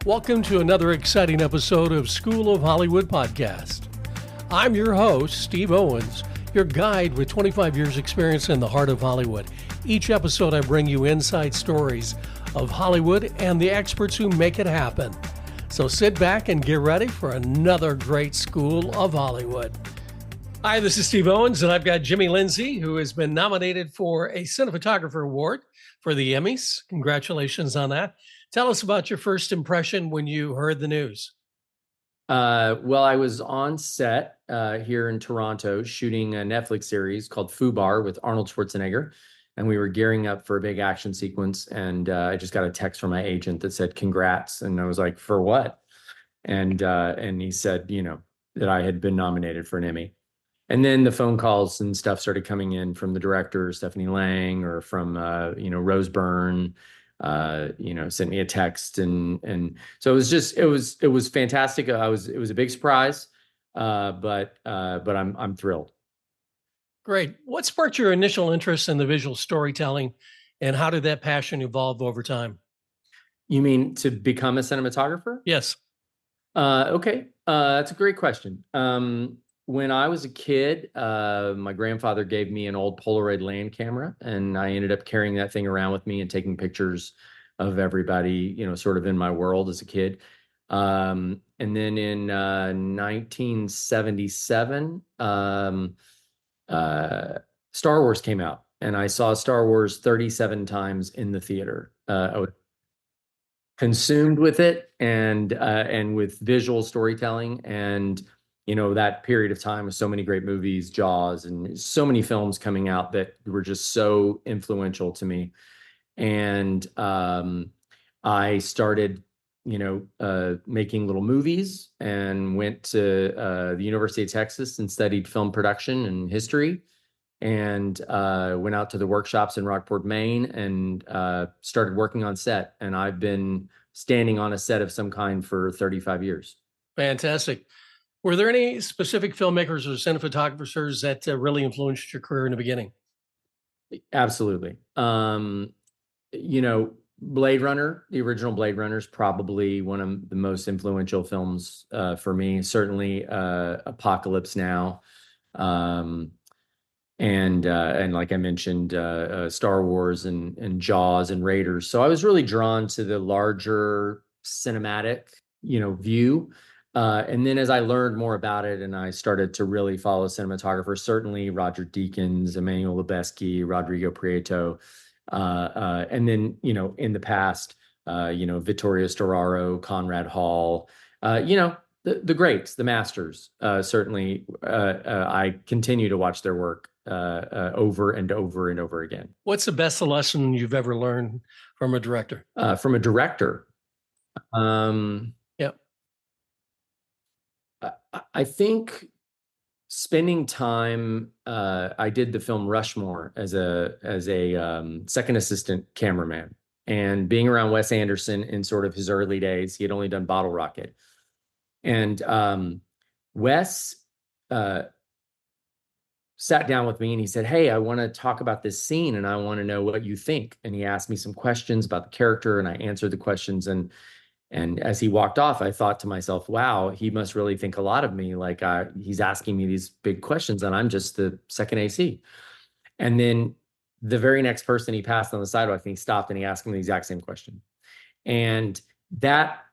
Welcome to another exciting episode of School of Hollywood podcast. I'm your host, Steve Owens, your guide with 25 years experience in the heart of Hollywood. Each episode I bring you inside stories of Hollywood and the experts who make it happen. So sit back and get ready for another great School of Hollywood. Hi, this is Steve Owens, and I've got Jimmy Lindsey, who has been nominated for a Cinematographer Award for the Emmys. Congratulations on that. Tell us about your first impression when you heard the news. Well, I was on set here in Toronto shooting a Netflix series called Fubar with Arnold Schwarzenegger, and we were gearing up for a big action sequence. And I just got a text from my agent that said, "Congrats!" And I was like, "For what?" And he said, that I had been nominated for an Emmy. And then the phone calls and stuff started coming in from the director, Stephanie Lang, or from Rose Byrne. Sent me a text, and so it was fantastic. It was a big surprise, but I'm thrilled. Great. What sparked your initial interest in the visual storytelling, and how did that passion evolve over time? You mean to become a cinematographer? Yes. Okay. That's a great question. When I was a kid, my grandfather gave me an old Polaroid land camera, and I ended up carrying that thing around with me and taking pictures of everybody, sort of in my world as a kid. And then in 1977, Star Wars came out, and I saw Star Wars 37 times in the theater. I was consumed with it and with visual storytelling, and that period of time with so many great movies, Jaws, and so many films coming out that were just so influential to me. And I started, making little movies, and went to the University of Texas and studied film production and history, and went out to the workshops in Rockport, Maine, and started working on set. And I've been standing on a set of some kind for 35 years. Fantastic. Were there any specific filmmakers or cinematographers that really influenced your career in the beginning? Absolutely. Blade Runner, the original Blade Runner, is probably one of the most influential films for me. Certainly, Apocalypse Now, and like I mentioned, Star Wars and Jaws and Raiders. So I was really drawn to the larger cinematic, view. And then as I learned more about it and I started to really follow cinematographers, certainly Roger Deakins, Emmanuel Lubezki, Rodrigo Prieto, and then, in the past, Vittorio Storaro, Conrad Hall, the greats, the masters. Certainly, I continue to watch their work over and over and over again. What's the best lesson you've ever learned from a director? From a director? Yeah. I think spending time, I did the film Rushmore as a second assistant cameraman, and being around Wes Anderson in sort of his early days. He had only done Bottle Rocket, and Wes sat down with me and he said, "Hey, I want to talk about this scene and I want to know what you think." And he asked me some questions about the character, and I answered the questions. And as he walked off, I thought to myself, wow, he must really think a lot of me. Like he's asking me these big questions and I'm just the second AC. And then the very next person he passed on the sidewalk, and he stopped and he asked him the exact same question. And that,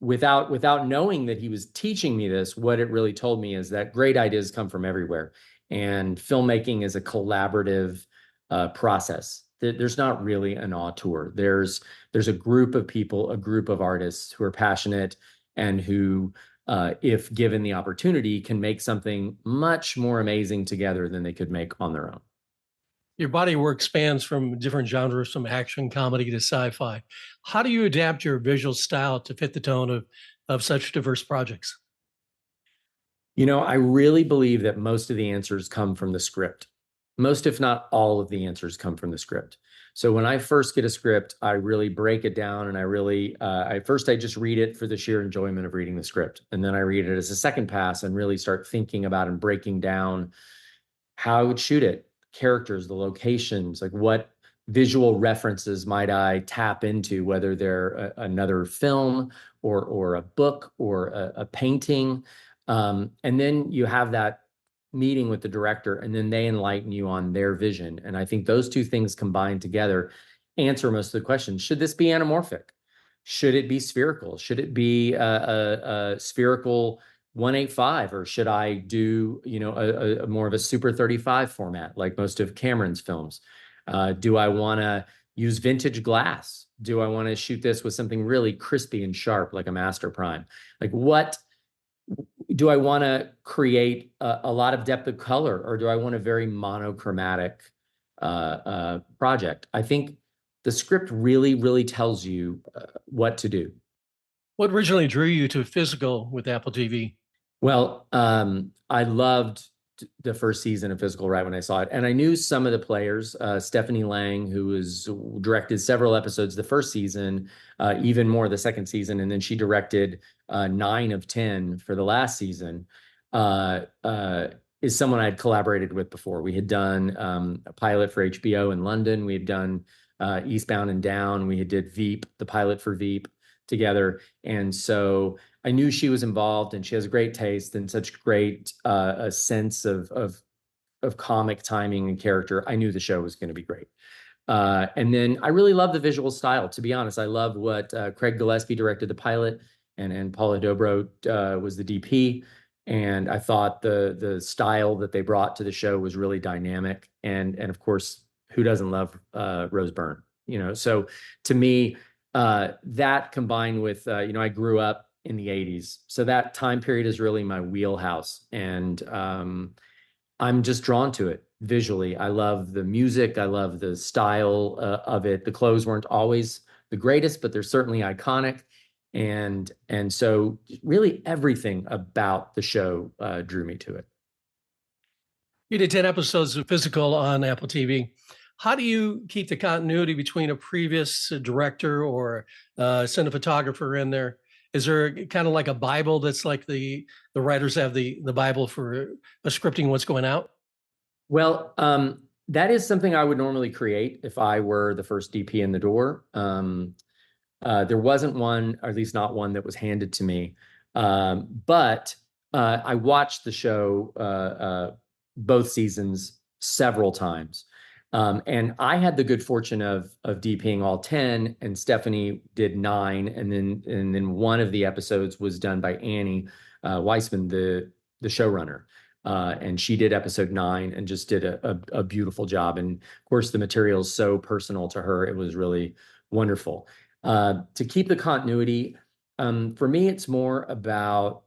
without knowing that he was teaching me this, what it really told me is that great ideas come from everywhere. And filmmaking is a collaborative process. There's not really an auteur. There's a group of people, a group of artists who are passionate and who, if given the opportunity, can make something much more amazing together than they could make on their own. Your body of work spans from different genres, from action, comedy to sci-fi. How do you adapt your visual style to fit the tone of such diverse projects? I really believe that most of the answers come from the script. Most, if not all of the answers come from the script. So when I first get a script, I really break it down, and I just read it for the sheer enjoyment of reading the script. And then I read it as a second pass and really start thinking about and breaking down how I would shoot it, characters, the locations, like what visual references might I tap into, whether they're another film or a book or a painting. And then you have that meeting with the director, and then they enlighten you on their vision. And I think those two things combined together answer most of the questions. Should this be anamorphic? Should it be spherical? Should it be a spherical 185, or should I do, a more of a Super 35 format like most of Cameron's films? Do I want to use vintage glass? Do I want to shoot this with something really crispy and sharp like a Master Prime? Like, what do I want to create a lot of depth of color, or do I want a very monochromatic project? I think the script really, really tells you what to do. What originally drew you to physical with Apple TV? Well, I loved the first season of Physical right when I saw it, and I knew some of the players. Stephanie Lang, who has directed several episodes the first season, even more the second season, and then she directed 9 of 10 for the last season, is someone I'd collaborated with before. We had done a pilot for HBO in London. We had done Eastbound and Down. We did Veep, the pilot for Veep, together. And so I knew she was involved, and she has great taste and such great a sense of comic timing and character. I knew the show was going to be great. And then I really love the visual style. To be honest, I love what Craig Gillespie directed the pilot, and Paula Dobro was the DP. And I thought the style that they brought to the show was really dynamic. And of course, who doesn't love Rose Byrne? So to me, that combined with, I grew up in the 80s. So that time period is really my wheelhouse. And I'm just drawn to it visually. I love the music. I love the style of it. The clothes weren't always the greatest, but they're certainly iconic. And so really everything about the show drew me to it. You did 10 episodes of Physical on Apple TV. How do you keep the continuity between a previous director or cinematographer in there? Is there kind of like a Bible that's like the writers have the Bible for scripting what's going out? Well, that is something I would normally create if I were the first DP in the door. There wasn't one, or at least not one that was handed to me. But I watched the show both seasons several times. And I had the good fortune of DPing all 10, and Stephanie did 9, and then one of the episodes was done by Annie Weissman, the showrunner, and she did episode 9 and just did a beautiful job. And of course, the material is so personal to her; it was really wonderful. To keep the continuity, for me, it's more about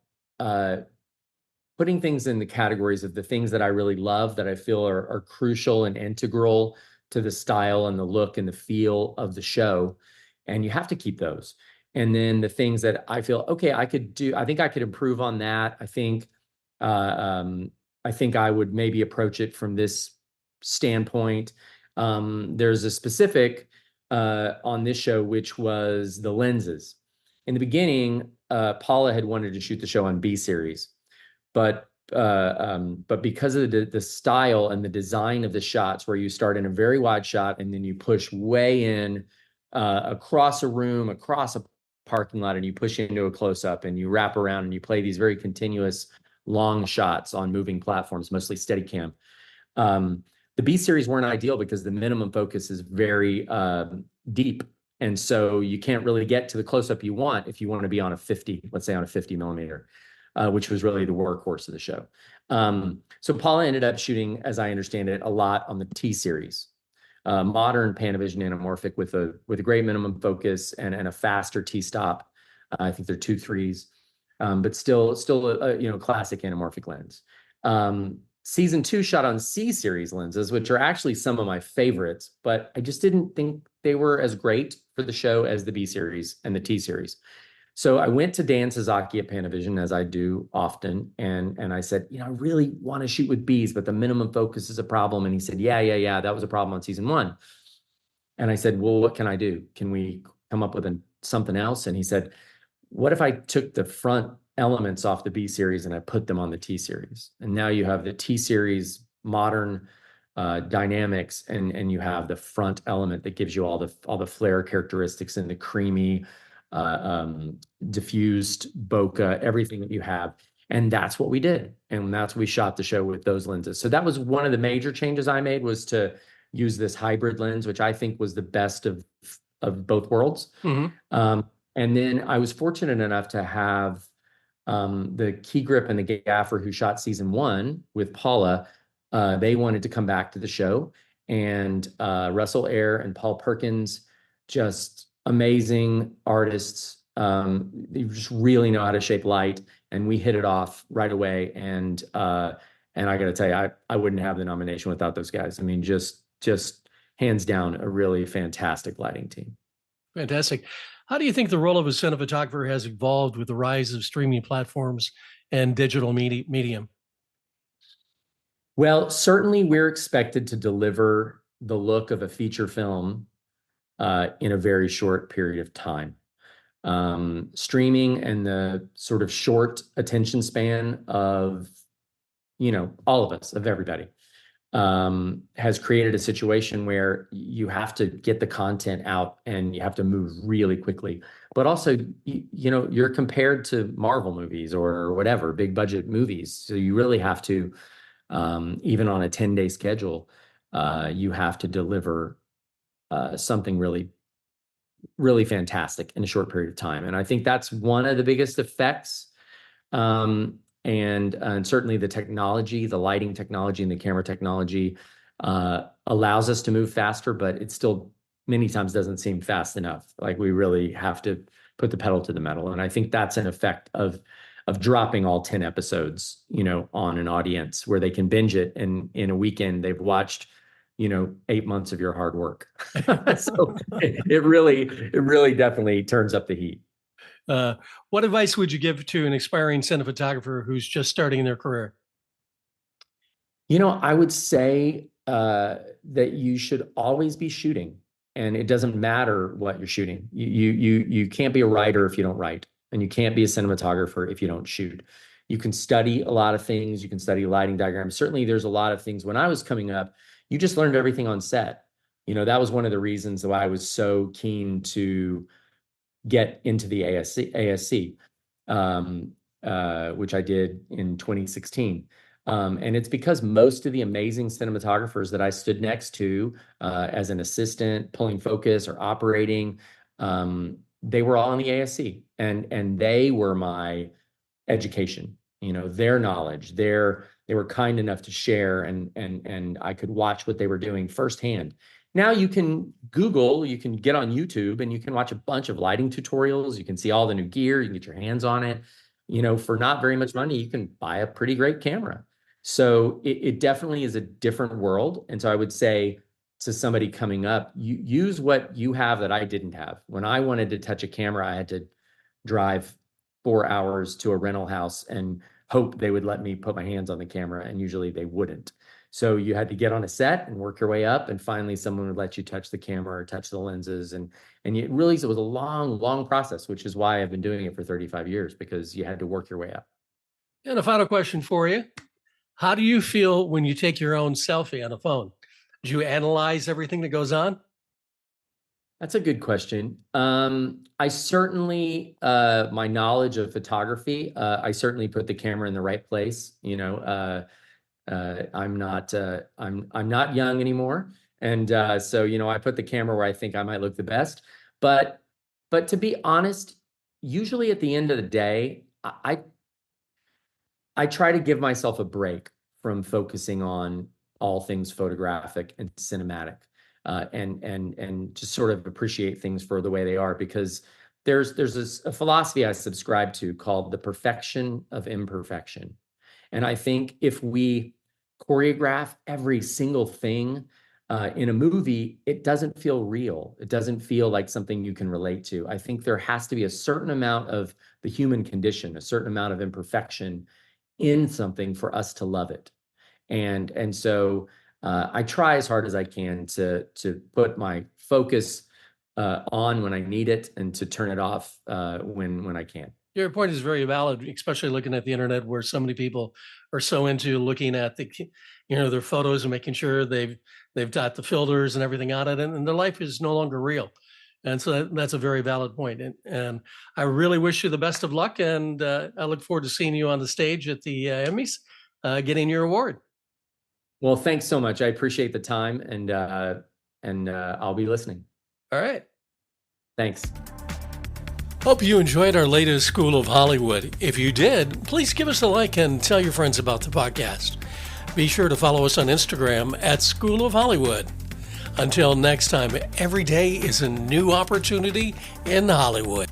putting things in the categories of the things that I really love, that I feel are crucial and integral to the style and the look and the feel of the show. And you have to keep those. And then the things that I feel, okay, I think I could improve on that. I think I would maybe approach it from this standpoint. There's a specific on this show, which was the lenses. In the beginning, Paula had wanted to shoot the show on B series. But because of the style and the design of the shots, where you start in a very wide shot and then you push way in across a room, across a parking lot, and you push into a close-up, and you wrap around and you play these very continuous long shots on moving platforms, mostly Steadicam. The B series weren't ideal because the minimum focus is very deep. And so you can't really get to the close-up you want if you want to be on a 50, let's say on a 50 millimeter. Which was really the workhorse of the show. So Paula ended up shooting, as I understand it, a lot on the T series, modern Panavision anamorphic with a great minimum focus and a faster T-stop. I think they're 2.3s, but still a classic anamorphic lens. Season 2 shot on C series lenses, which are actually some of my favorites, but I just didn't think they were as great for the show as the B series and the T series. So I went to Dan Sasaki at Panavision, as I do often, and I said, I really want to shoot with Bs, but the minimum focus is a problem. And he said, yeah, that was a problem on season 1. And I said, well, what can I do? Can we come up with something else? And he said, what if I took the front elements off the B series and I put them on the T series? And now you have the T series modern dynamics, and you have the front element that gives you all the flare characteristics and the creamy, diffused bokeh, everything that you have. And that's what we did. And that's what we shot the show with those lenses. So that was one of the major changes I made, was to use this hybrid lens, which I think was the best of both worlds. And then I was fortunate enough to have the key grip and the gaffer who shot season 1 with Paula. They wanted to come back to the show, and Russell Eyre and Paul Perkins, just amazing artists. They just really know how to shape light, and we hit it off right away. And I got to tell you, I wouldn't have the nomination without those guys. I mean, just hands down, a really fantastic lighting team. Fantastic. How do you think the role of a cinematographer has evolved with the rise of streaming platforms and digital medium? Well, certainly we're expected to deliver the look of a feature film in a very short period of time. Streaming and the sort of short attention span of, all of us, of everybody, has created a situation where you have to get the content out and you have to move really quickly. But also, you're compared to Marvel movies or whatever, big budget movies. So you really have to, even on a 10-day schedule, you have to deliver something really, really fantastic in a short period of time. And I think that's one of the biggest effects. And certainly the technology, the lighting technology and the camera technology allows us to move faster, but it still many times doesn't seem fast enough. Like, we really have to put the pedal to the metal. And I think that's an effect of dropping all 10 episodes, on an audience, where they can binge it, and in a weekend they've watched, 8 months of your hard work. So it really definitely turns up the heat. What advice would you give to an aspiring cinematographer who's just starting their career? I would say that you should always be shooting, and it doesn't matter what you're shooting. You can't be a writer if you don't write, and you can't be a cinematographer if you don't shoot. You can study a lot of things. You can study lighting diagrams. Certainly, there's a lot of things. When I was coming up, you just learned everything on set. That was one of the reasons why I was so keen to get into the ASC, which I did in 2016. And it's because most of the amazing cinematographers that I stood next to as an assistant, pulling focus or operating, they were all in the ASC, and they were my education. Their knowledge, they were kind enough to share, and I could watch what they were doing firsthand. Now you can Google, you can get on YouTube, and you can watch a bunch of lighting tutorials. You can see all the new gear. You can get your hands on it. For not very much money, you can buy a pretty great camera. So it definitely is a different world. And so I would say to somebody coming up, you use what you have that I didn't have. When I wanted to touch a camera, I had to drive 4 hours to a rental house and hope they would let me put my hands on the camera, and usually they wouldn't. So you had to get on a set and work your way up, and finally someone would let you touch the camera or touch the lenses. And it was a long, long process, which is why I've been doing it for 35 years, because you had to work your way up. And a final question for you. How do you feel when you take your own selfie on a phone? Do you analyze everything that goes on? That's a good question. I certainly, my knowledge of photography, I certainly put the camera in the right place. I'm not young anymore. And so, I put the camera where I think I might look the best. But to be honest, usually at the end of the day, I try to give myself a break from focusing on all things photographic and cinematic, and just sort of appreciate things for the way they are, because there's a philosophy I subscribe to called the perfection of imperfection. And I think if we choreograph every single thing in a movie, it doesn't feel real. It doesn't feel like something you can relate to. I think there has to be a certain amount of the human condition, a certain amount of imperfection in something for us to love it. And so I try as hard as I can to put my focus on when I need it, and to turn it off when I can. Your point is very valid, especially looking at the internet, where so many people are so into looking at their photos and making sure they've got the filters and everything on it, and their life is no longer real. And so that's a very valid point. And I really wish you the best of luck. And I look forward to seeing you on the stage at the Emmys, getting your award. Well, thanks so much. I appreciate the time, and I'll be listening. All right. Thanks. Hope you enjoyed our latest School of Hollywood. If you did, please give us a like and tell your friends about the podcast. Be sure to follow us on Instagram at School of Hollywood. Until next time, every day is a new opportunity in Hollywood.